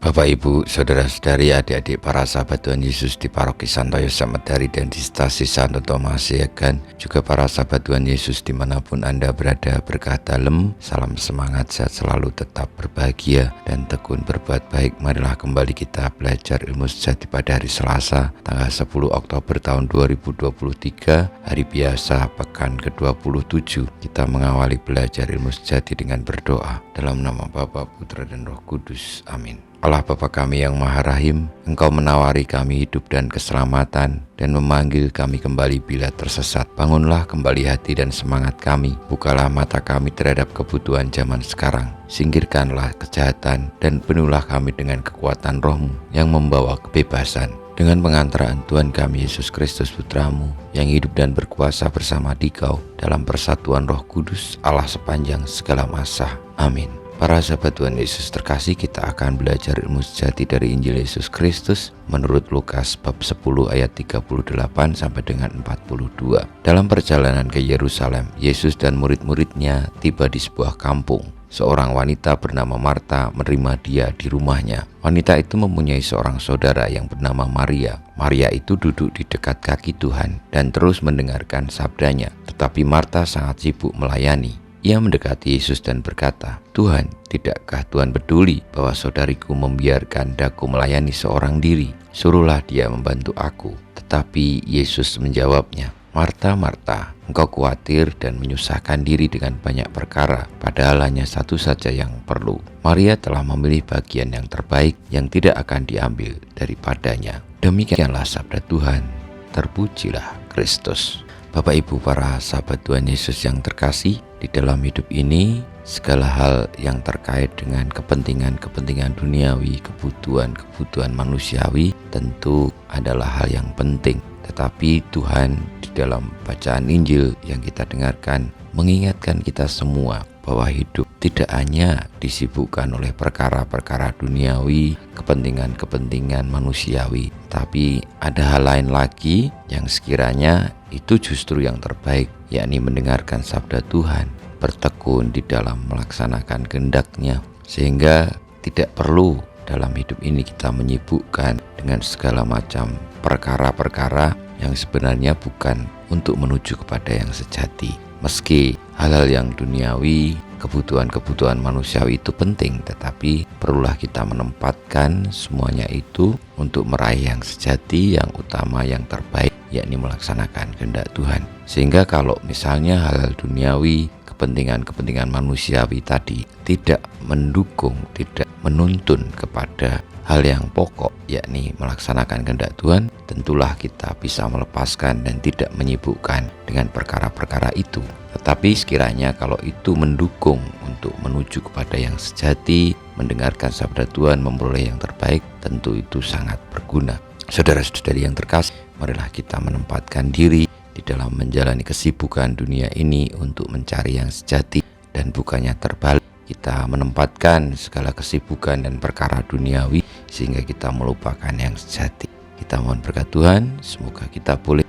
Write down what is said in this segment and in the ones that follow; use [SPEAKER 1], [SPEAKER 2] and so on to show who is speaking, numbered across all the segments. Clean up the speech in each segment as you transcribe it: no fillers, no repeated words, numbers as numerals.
[SPEAKER 1] Bapak, Ibu, Saudara-saudari, adik-adik para sahabat Tuhan Yesus di Paroki Santo Yosef Medari dan di Stasi Santo Thomas Yegan, juga para sahabat Tuhan Yesus dimanapun Anda berada, berkah dalem, salam semangat, sehat selalu, tetap berbahagia dan tekun berbuat baik. Marilah kembali kita belajar ilmu sejati pada hari Selasa, tanggal 10 Oktober tahun 2023, hari biasa, pekan ke-27. Kita mengawali belajar ilmu sejati dengan berdoa. Dalam nama Bapa, Putra, dan Roh Kudus. Amin. Allah Bapa kami yang Maha Rahim, Engkau menawari kami hidup dan keselamatan dan memanggil kami kembali bila tersesat. Bangunlah kembali hati dan semangat kami, bukalah mata kami terhadap kebutuhan zaman sekarang. Singkirkanlah kejahatan dan penuhilah kami dengan kekuatan Roh-Mu yang membawa kebebasan. Dengan pengantaraan Tuhan kami Yesus Kristus Putra-Mu yang hidup dan berkuasa bersama Dikau dalam persatuan Roh Kudus Allah sepanjang segala masa. Amin. Para sahabat Tuhan Yesus terkasih, kita akan belajar ilmu sejati dari Injil Yesus Kristus menurut Lukas bab 10 ayat 38 sampai dengan 42. Dalam perjalanan ke Yerusalem, Yesus dan murid-muridnya tiba di sebuah kampung. Seorang wanita bernama Marta menerima dia di rumahnya. Wanita itu mempunyai seorang saudara yang bernama Maria. Maria itu duduk di dekat kaki Tuhan dan terus mendengarkan sabdanya. Tetapi Marta sangat sibuk melayani. Ia mendekati Yesus dan berkata, "Tuhan, tidakkah Tuhan peduli bahwa saudariku membiarkan daku melayani seorang diri? Suruhlah dia membantu aku." Tetapi Yesus menjawabnya, "Marta, Marta, engkau khawatir dan menyusahkan diri dengan banyak perkara, padahal hanya satu saja yang perlu. Maria telah memilih bagian yang terbaik yang tidak akan diambil daripadanya." Demikianlah sabda Tuhan. Terpujilah Kristus. Bapak, Ibu, para sahabat Tuhan Yesus yang terkasih, di dalam hidup ini segala hal yang terkait dengan kepentingan duniawi, kebutuhan manusiawi tentu adalah hal yang penting. Tetapi Tuhan di dalam bacaan Injil yang kita dengarkan mengingatkan kita semua bahwa hidup tidak hanya disibukkan oleh perkara-perkara duniawi, kepentingan manusiawi, tapi ada hal lain lagi yang sekiranya itu justru yang terbaik, yakni mendengarkan sabda Tuhan, bertekun di dalam melaksanakan kehendak-Nya, sehingga tidak perlu dalam hidup ini kita menyibukkan dengan segala macam perkara-perkara yang sebenarnya bukan untuk menuju kepada yang sejati. Meski hal-hal yang duniawi, kebutuhan manusiawi itu penting, tetapi perlulah kita menempatkan semuanya itu untuk meraih yang sejati, yang utama, yang terbaik, yakni melaksanakan kehendak Tuhan. Sehingga kalau misalnya hal-hal duniawi, kepentingan manusiawi tadi tidak mendukung, tidak menuntun kepada hal yang pokok, yakni melaksanakan kehendak Tuhan, tentulah kita bisa melepaskan dan tidak menyibukkan dengan perkara-perkara itu. Tetapi sekiranya kalau itu mendukung untuk menuju kepada yang sejati, mendengarkan sabda Tuhan, memperoleh yang terbaik, tentu itu sangat berguna. Saudara-saudari yang terkasih, marilah kita menempatkan diri di dalam menjalani kesibukan dunia ini untuk mencari yang sejati, dan bukannya terbalik. Kita menempatkan segala kesibukan dan perkara duniawi sehingga kita melupakan yang sejati. Kita mohon berkat Tuhan, semoga kita boleh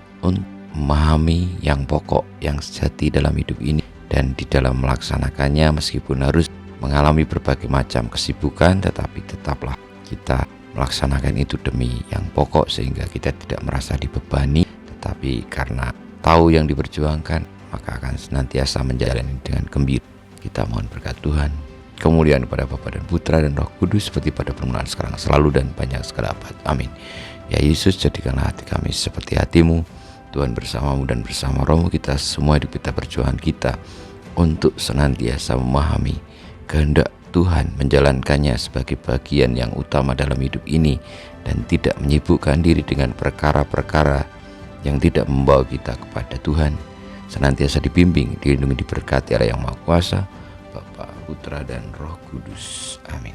[SPEAKER 1] memahami yang pokok, yang sejati dalam hidup ini, dan di dalam melaksanakannya meskipun harus mengalami berbagai macam kesibukan, tetapi tetaplah kita melaksanakan itu demi yang pokok sehingga kita tidak merasa dibebani, tetapi karena tahu yang diperjuangkan maka akan senantiasa menjalani dengan gembira. Kita mohon berkat Tuhan, kemuliaan kepada Bapa dan Putra dan Roh Kudus seperti pada permulaan, sekarang, selalu, dan banyak segala abad. Amin. Ya Yesus, jadikanlah hati kami seperti hati-Mu. Tuhan bersamamu dan bersama Roh-Mu, kita semua hidup kita, perjuangan kita untuk senantiasa memahami kehendak Tuhan, menjalankannya sebagai bagian yang utama dalam hidup ini, dan tidak menyibukkan diri dengan perkara-perkara yang tidak membawa kita kepada Tuhan. Senantiasa dibimbing, dilindungi, diberkati oleh Yang Maha Kuasa, Bapa, Putra, dan Roh Kudus. Amin.